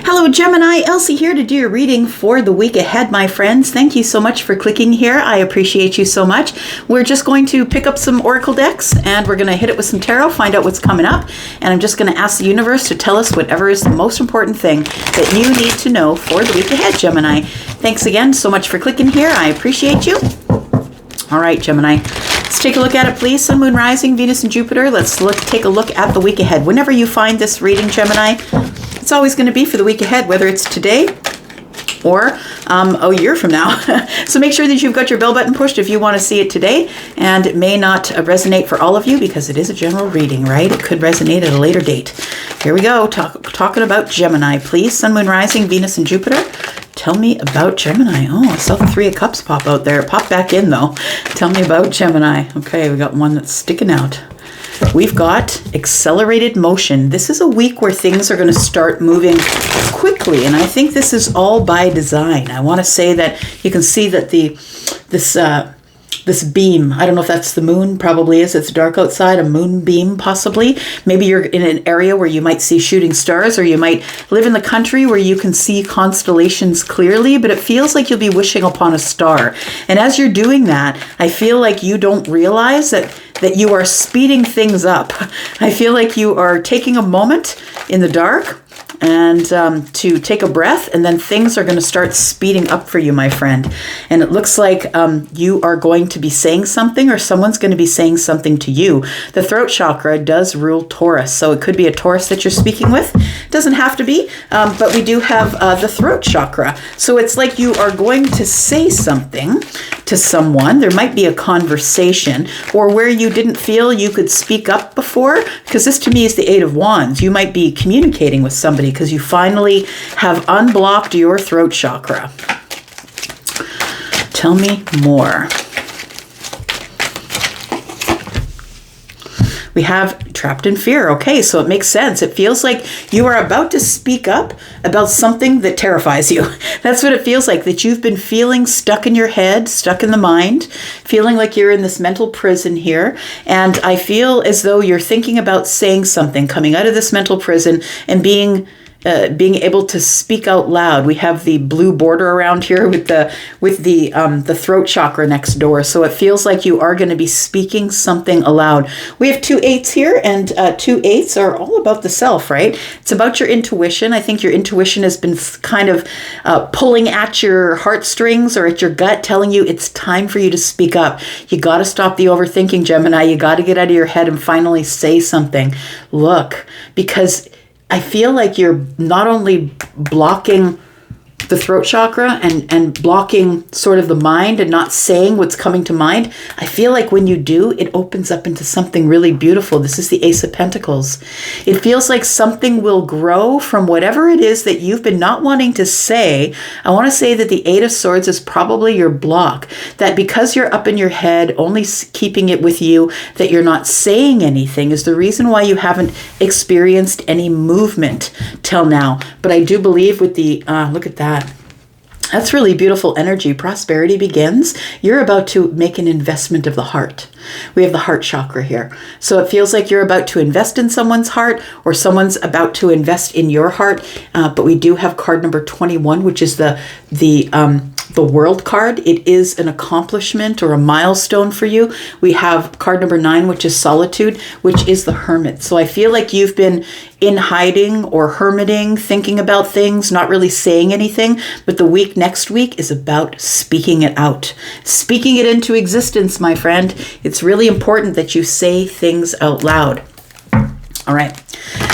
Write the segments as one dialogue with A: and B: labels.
A: Hello Gemini, Elsie here to do your reading for the week ahead, my friends. Thank you so much for clicking here. I appreciate you so much. We're just going to pick up some oracle decks and we're going to hit it with some tarot, find out what's coming up. And I'm just going to ask the universe to tell us whatever is the most important thing that you need to know for the week ahead, Gemini. Thanks again so much for clicking here. I appreciate you. All right, Gemini. Let's take a look at it, please. Sun, Moon, Rising, Venus, and Jupiter. Let's take a look at the week ahead. Whenever you find this reading, Gemini, it's always going to be for the week ahead, whether it's today or a year from now. So make sure that you've got your bell button pushed if you want to see it today. And it may not resonate for all of you because it is a general reading, right? It could resonate at a later date. Here we go. Talking about Gemini, please. Sun, Moon, Rising, Venus, and Jupiter. Tell me about Gemini. Oh, I saw the Three of Cups pop out there. Pop back in, though. Tell me about Gemini. Okay, we got one that's sticking out. We've got accelerated motion. This is a week where things are going to start moving quickly, and I think this is all by design. I want to say that you can see that this beam, I don't know if that's the moon, probably is. It's dark outside, a moon beam possibly. Maybe you're in an area where you might see shooting stars, or you might live in the country where you can see constellations clearly, but it feels like you'll be wishing upon a star. And as you're doing that, I feel like you don't realize that you are speeding things up. I feel like you are taking a moment in the dark and to take a breath, and then things are going to start speeding up for you, my friend. And it looks like you are going to be saying something, or someone's going to be saying something to you. The throat chakra does rule Taurus, so it could be a Taurus that you're speaking with. It doesn't have to be, but we do have the throat chakra. So it's like you are going to say something to someone. There might be a conversation, or where you didn't feel you could speak up before, because this to me is the Eight of Wands. You might be communicating with somebody because you finally have unblocked your throat chakra. Tell me more. We have trapped in fear. Okay, so it makes sense. It feels like you are about to speak up about something that terrifies you. That's what it feels like, that you've been feeling stuck in your head, stuck in the mind, feeling like you're in this mental prison here. And I feel as though you're thinking about saying something, coming out of this mental prison and being able to speak out loud. We have the blue border around here with the throat chakra next door. So it feels like you are going to be speaking something aloud. We have 2 8s here, and 2 8s are all about the self, right? It's about your intuition. I think your intuition has been kind of pulling at your heartstrings or at your gut, telling you it's time for you to speak up. You got to stop the overthinking, Gemini. You got to get out of your head and finally say something. Look, because I feel like you're not only blocking the throat chakra and blocking sort of the mind and not saying what's coming to mind. I feel like when you do, it opens up into something really beautiful. This is the Ace of Pentacles. It feels like something will grow from whatever it is that you've been not wanting to say. I want to say that the Eight of Swords is probably your block, that because you're up in your head, only keeping it with you, that you're not saying anything is the reason why you haven't experienced any movement till now. But I do believe with the, look at that. That's really beautiful energy. Prosperity begins. You're about to make an investment of the heart. We have the heart chakra here. So it feels like you're about to invest in someone's heart, or someone's about to invest in your heart. But we do have card number 21, which is the World card. It is an accomplishment or a milestone for you. We have card number 9, which is Solitude, which is the Hermit. So I feel like you've been in hiding or hermiting, thinking about things, not really saying anything. But the week next week is about speaking it out, speaking it into existence, my friend. It's really important that you say things out loud. All right,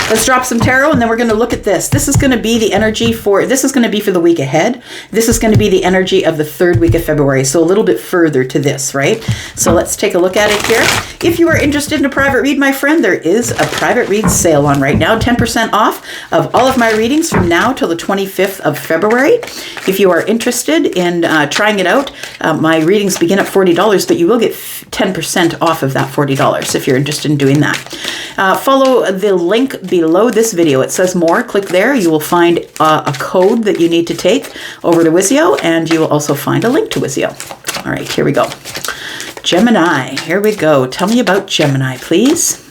A: let's drop some tarot, and then we're going to look at this. This is going to be the energy for the week ahead. This is going to be the energy of the 3rd week of February, so a little bit further to this, right? So let's take a look at it here. If you are interested in a private read, my friend, there is a private read sale on right now, 10% off of all of my readings from now till the 25th of February. If you are interested in trying it out, my readings begin at $40, but you will get 10% off of that $40 if you're interested in doing that. Follow the link below this video. It says more. Click there. You will find a code that you need to take over to Wizio, and you will also find a link to Wizio. All right, here we go. Gemini, here we go. Tell me about Gemini, please.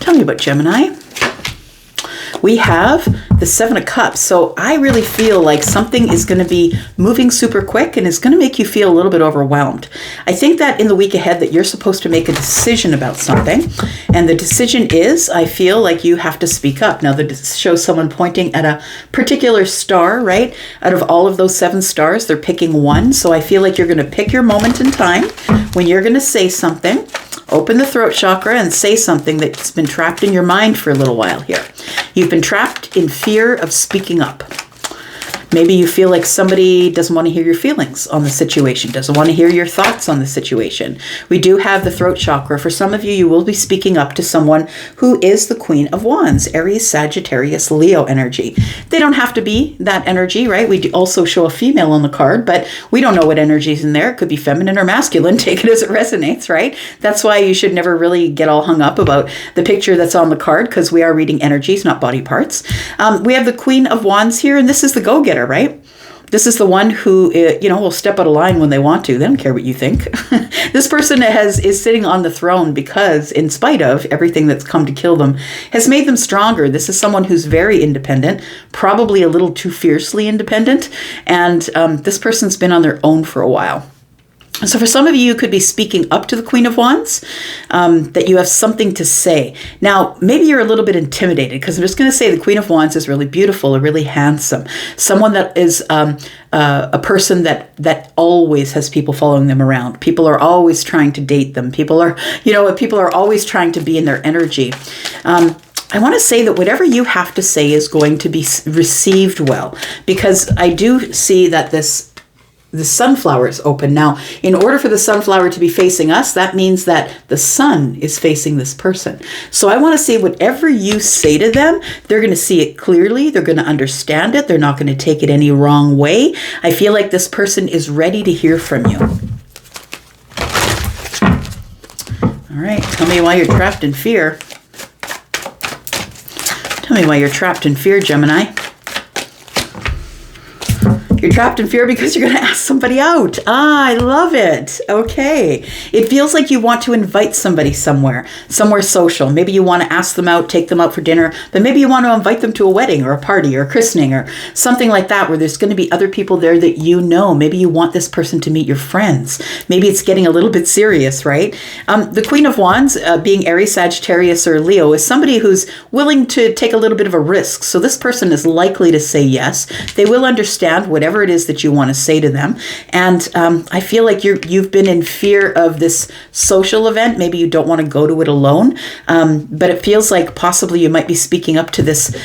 A: Tell me about Gemini. we have the Seven of Cups. So I really feel like something is going to be moving super quick and is going to make you feel a little bit overwhelmed. I think that in the week ahead that you're supposed to make a decision about something. And the decision is, I feel like you have to speak up. Now, this shows someone pointing at a particular star, right? Out of all of those 7 stars, they're picking one. So I feel like you're going to pick your moment in time when you're going to say something. Open the throat chakra and say something that's been trapped in your mind for a little while here. You've been trapped in fear of speaking up. Maybe you feel like somebody doesn't want to hear your feelings on the situation, doesn't want to hear your thoughts on the situation. We do have the throat chakra. For some of you, you will be speaking up to someone who is the Queen of Wands, Aries, Sagittarius, Leo energy. They don't have to be that energy, right? We do also show a female on the card, but we don't know what energy is in there. It could be feminine or masculine. Take it as it resonates, right? That's why you should never really get all hung up about the picture that's on the card, because we are reading energies, not body parts. We have the Queen of Wands here, and this is the go-getter, right? This is the one who, will step out of line when they want to. They don't care what you think. This person is sitting on the throne because, in spite of everything that's come to kill them, has made them stronger. This is someone who's very independent, probably a little too fiercely independent, and this person's been on their own for a while. So for some of you could be speaking up to the Queen of Wands, that you have something to say. Now, maybe you're a little bit intimidated, because I'm just going to say the Queen of Wands is really beautiful or really handsome. Someone that is a person that always has people following them around. People are always trying to date them. People are always trying to be in their energy. I want to say that whatever you have to say is going to be received well, because I do see that the sunflower is open. Now, in order for the sunflower to be facing us, that means that the sun is facing this person. So I want to say whatever you say to them, they're going to see it clearly. They're going to understand it. They're not going to take it any wrong way. I feel like this person is ready to hear from you. All right. Tell me why you're trapped in fear. Tell me why you're trapped in fear, Gemini. You're trapped in fear because you're going to ask somebody out. I love it. Okay. It feels like you want to invite somebody somewhere social. Maybe you want to ask them out, take them out for dinner, but maybe you want to invite them to a wedding or a party or a christening or something like that, where there's going to be other people there that you know. Maybe you want this person to meet your friends. Maybe it's getting a little bit serious, right? The Queen of Wands, being Aries, Sagittarius, or Leo, is somebody who's willing to take a little bit of a risk. So this person is likely to say yes. They will understand whatever it is that you want to say to them. And I feel like you've been in fear of this social event. Maybe you don't want to go to it alone. But it feels like possibly you might be speaking up to this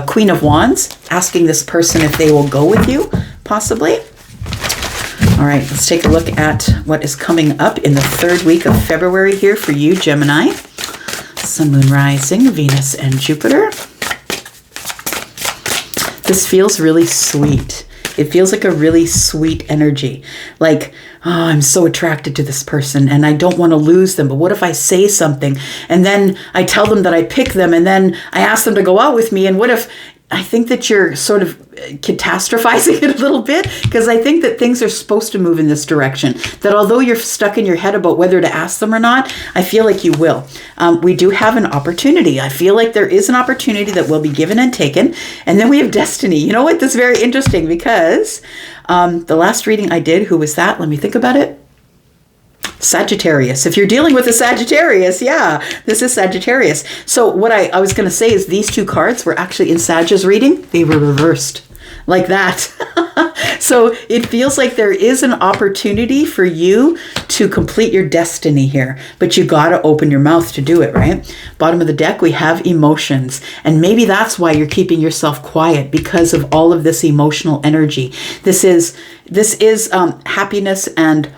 A: Queen of Wands, asking this person if they will go with you, possibly. All right, let's take a look at what is coming up in the 3rd week of February here for you, Gemini. Sun, Moon, Rising, Venus, and Jupiter. This feels really sweet. It feels like a really sweet energy. Like, oh, I'm so attracted to this person and I don't want to lose them. But what if I say something and then I tell them that I pick them and then I ask them to go out with me? And what if I think that you're sort of catastrophizing it a little bit? Because I think that things are supposed to move in this direction. That although you're stuck in your head about whether to ask them or not, I feel like you will. We do have an opportunity. I feel like there is an opportunity that will be given and taken. And then we have destiny. You know what? That's very interesting, because the last reading I did, who was that? Let me think about it. Sagittarius. If you're dealing with a Sagittarius, yeah, this is Sagittarius. So what I was going to say is these 2 cards were actually in Sag's reading. They were reversed like that. So it feels like there is an opportunity for you to complete your destiny here, but you got to open your mouth to do it, right? Bottom of the deck, we have emotions. And maybe that's why you're keeping yourself quiet, because of all of this emotional energy. This is happiness and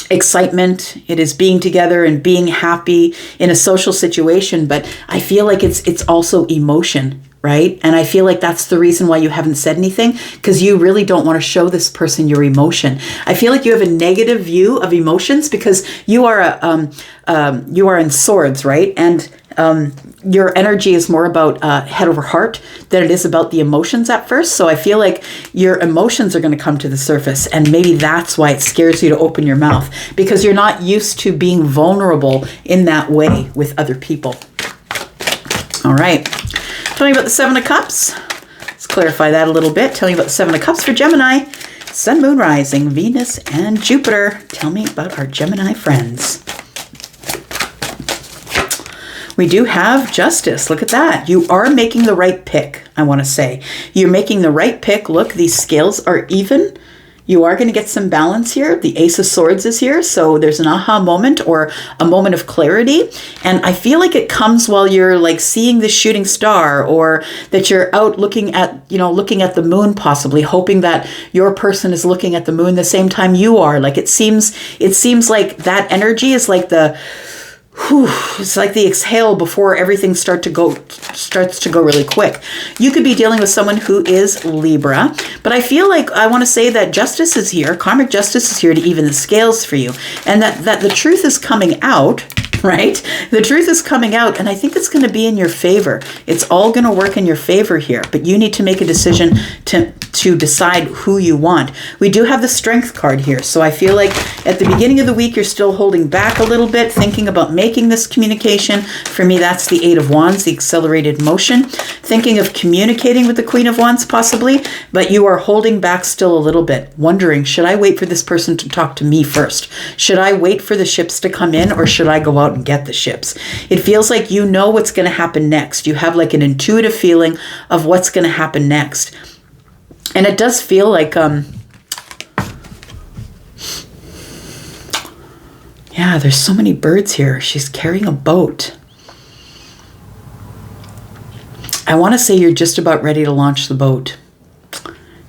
A: excitement. It is being together and being happy in a social situation, but I feel like it's also emotion, right? And I feel like that's the reason why you haven't said anything, because you really don't want to show this person your emotion. I feel like you have a negative view of emotions because you are in swords, right? And your energy is more about head over heart than it is about the emotions at first. So I feel like your emotions are going to come to the surface, and maybe that's why it scares you to open your mouth, because you're not used to being vulnerable in that way with other people. All right. Tell me about the Seven of Cups. Let's clarify that a little bit. Tell me about the Seven of Cups for Gemini. Sun, Moon, Rising, Venus, and Jupiter. Tell me about our Gemini friends. We do have Justice. Look at that. You are making the right pick, I want to say. You're making the right pick. Look, these scales are even. You are going to get some balance here. The Ace of Swords is here. So there's an aha moment or a moment of clarity. And I feel like it comes while you're like seeing the shooting star, or that you're out looking at, looking at the moon, possibly hoping that your person is looking at the moon the same time you are. Like it seems like that energy is like it's like the exhale before everything starts to go really quick. You could be dealing with someone who is Libra, but I feel like I want to say that justice is here. Karmic justice is here to even the scales for you, and that the truth is coming out. Right? The truth is coming out, and I think it's going to be in your favor. It's all going to work in your favor here, but you need to make a decision to decide who you want. We do have the Strength card here, so I feel like at the beginning of the week, you're still holding back a little bit, thinking about making this communication. For me, that's the Eight of Wands, the accelerated motion. Thinking of communicating with the Queen of Wands, possibly, but you are holding back still a little bit, wondering, should I wait for this person to talk to me first? Should I wait for the ships to come in, or should I go out and get the ships? It feels like you know what's going to happen next. You have like an intuitive feeling of what's going to happen next. And it does feel like, yeah, there's so many birds here. She's carrying a boat. I want to say you're just about ready to launch the boat.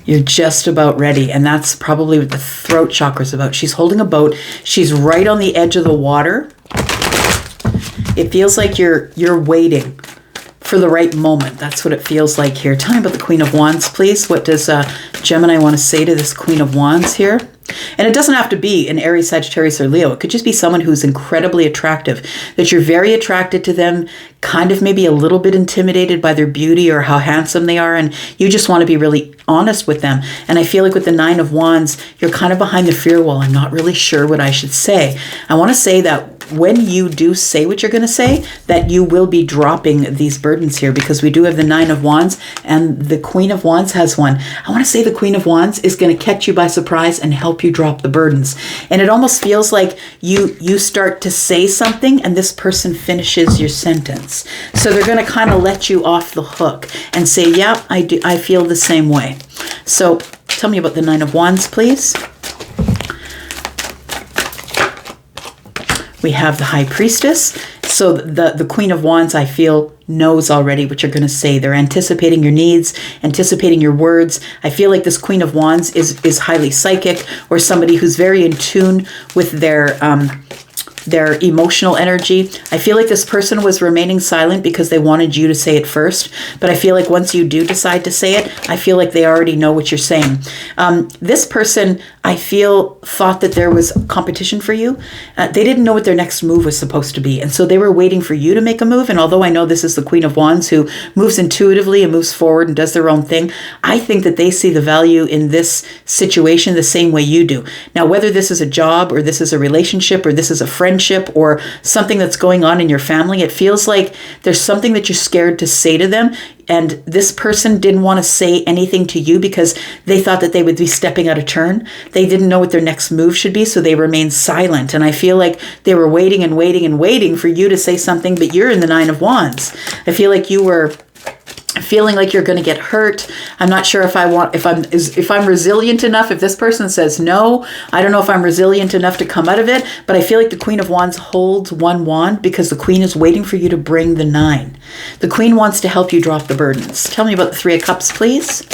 A: You're just about ready. And that's probably what the throat chakra is about. She's holding a boat. She's right on the edge of the water. It feels like you're waiting for the right moment. That's what it feels like here. Tell me about the Queen of Wands, please. What does Gemini want to say to this Queen of Wands here? And it doesn't have to be an Aries, Sagittarius, or Leo. It could just be someone who's incredibly attractive, that you're very attracted to them, kind of maybe a little bit intimidated by their beauty or how handsome they are, and you just want to be really honest with them. And I feel like with the Nine of Wands, you're kind of behind the fear wall. I'm not really sure what I should say. I want to say that when you do say what you're going to say, that you will be dropping these burdens here, because we do have the Nine of Wands and the Queen of Wands has one. I want to say the Queen of Wands is going to catch you by surprise and help you drop the burdens. And it almost feels like you start to say something and this person finishes your sentence. So they're going to kind of let you off the hook and say, yeah, I feel the same way. So tell me about the Nine of Wands, please. We have the High Priestess. So the Queen of Wands, I feel, knows already what you're going to say. They're anticipating your needs, anticipating your words. I feel like this Queen of Wands is highly psychic, or somebody who's very in tune with their emotional energy. I feel like this person was remaining silent because they wanted you to say it first. But I feel like once you do decide to say it, I feel like they already know what you're saying. This person, I feel, thought that there was competition for you. They didn't know what their next move was supposed to be. And so they were waiting for you to make a move. And although I know this is the Queen of Wands who moves intuitively and moves forward and does their own thing, I think that they see the value in this situation the same way you do. Now, whether this is a job or this is a relationship or this is a friendship or something that's going on in your family, it feels like there's something that you're scared to say to them. And this person didn't want to say anything to you because they thought that they would be stepping out of turn. They didn't know what their next move should be, so they remained silent. And I feel like they were waiting and waiting and waiting for you to say something, but you're in the Nine of Wands. I feel like you were feeling like you're going to get hurt. I'm not sure if I'm resilient enough. If this person says no, I don't know if I'm resilient enough to come out of it, but I feel like the Queen of Wands holds one wand because the Queen is waiting for you to bring the 9. The Queen wants to help you drop the burdens. Tell me about the 3 of Cups, please.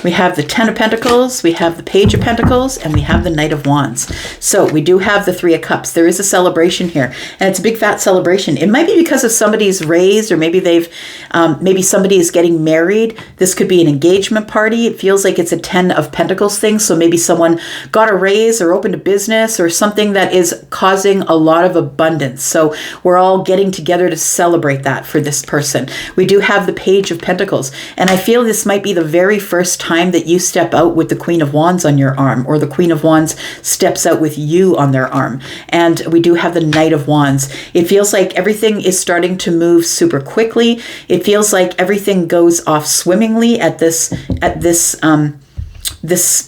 A: We have the 10 of Pentacles, we have the Page of Pentacles, and we have the Knight of Wands. So we do have the 3 of Cups. There is a celebration here, and it's a big fat celebration. It might be because of somebody's raised, or maybe maybe somebody is getting married. This could be an engagement party. It feels like it's a 10 of Pentacles thing. So maybe someone got a raise or opened a business or something that is causing a lot of abundance. So we're all getting together to celebrate that for this person. We do have the Page of Pentacles, and I feel this might be the very first time time that you step out with the Queen of Wands on your arm, or the Queen of Wands steps out with you on their arm. And we do have the Knight of Wands. It feels like everything is starting to move super quickly. It feels like everything goes off swimmingly at this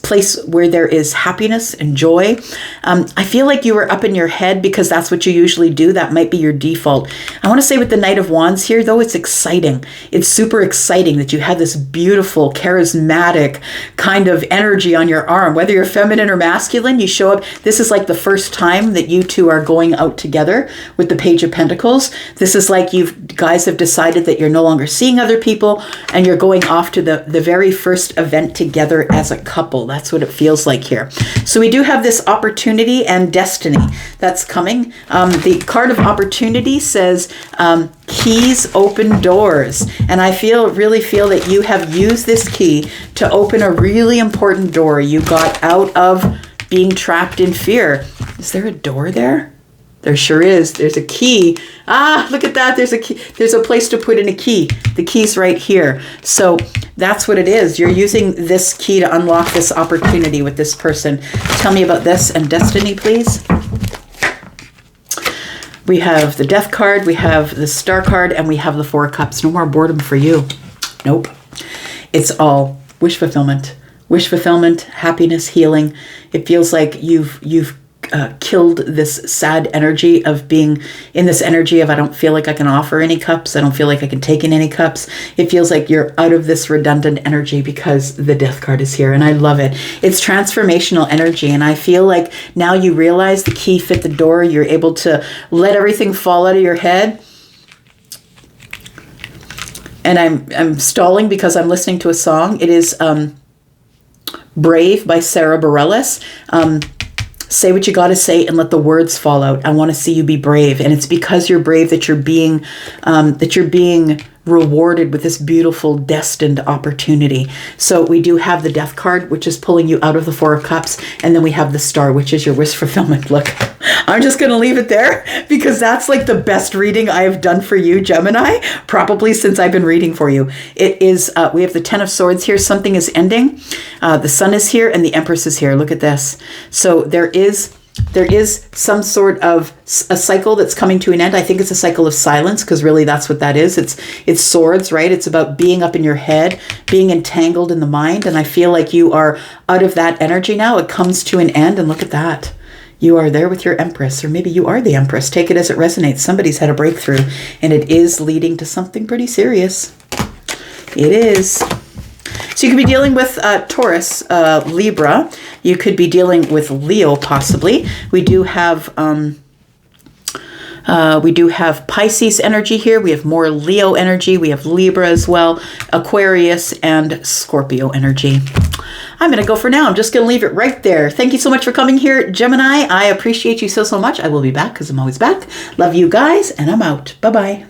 A: place where there is happiness and joy. I feel like you were up in your head because that's what you usually do. That might be your default. I want to say with the Knight of Wands here, though, it's exciting. It's super exciting that you have this beautiful, charismatic kind of energy on your arm. Whether you're feminine or masculine, you show up. This is like the first time that you two are going out together with the Page of Pentacles. This is like you guys have decided that you're no longer seeing other people and you're going off to the very first event together as a couple. That's what it feels like here. So we do have this opportunity and destiny that's coming. The card of opportunity says keys open doors. And I really feel that you have used this key to open a really important door. You got out of being trapped in fear. Is there a door there? There sure is. There's a key. Ah, look at that. There's a key. There's a place to put in a key. The key's right here. So that's what it is. You're using this key to unlock this opportunity with this person. Tell me about this and destiny, please. We have the Death card, we have the Star card, and we have the Four of Cups. No more boredom for you. Nope. It's all wish fulfillment. Wish fulfillment, happiness, healing. It feels like you've killed this sad energy of being in this energy of I don't feel like I can offer any cups. I don't feel like I can take in any cups. It feels like you're out of this redundant energy because the Death card is here. And I love it. It's transformational energy. And I feel like now you realize the key fit the door. You're able to let everything fall out of your head. And I'm stalling because I'm listening to a song. It is Brave by Sarah Bareilles. Say what you got to say and let the words fall out. I want to see you be brave. And it's because you're brave that you're being rewarded with this beautiful destined opportunity. So we do have the Death card, which is pulling you out of the Four of Cups. And then we have the Star, which is your wish fulfillment. Look, I'm just going to leave it there because that's like the best reading I have done for you, Gemini, probably since I've been reading for you. It is, we have the Ten of Swords here. Something is ending. The Sun is here and the Empress is here. Look at this. So there is some sort of a cycle that's coming to an end. I think it's a cycle of silence because really that's what that is. It's swords, right? It's about being up in your head, being entangled in the mind. And I feel like you are out of that energy now. It comes to an end. And look at that. You are there with your Empress, or maybe you are the Empress. Take it as it resonates. Somebody's had a breakthrough and it is leading to something pretty serious. It is. So you could be dealing with Taurus, Libra. You could be dealing with Leo, possibly. We do have Pisces energy here. We have more Leo energy. We have Libra as well, Aquarius, and Scorpio energy. I'm going to go for now. I'm just going to leave it right there. Thank you so much for coming here, Gemini. I appreciate you so much. I will be back because I'm always back. Love you guys, and I'm out. Bye-bye.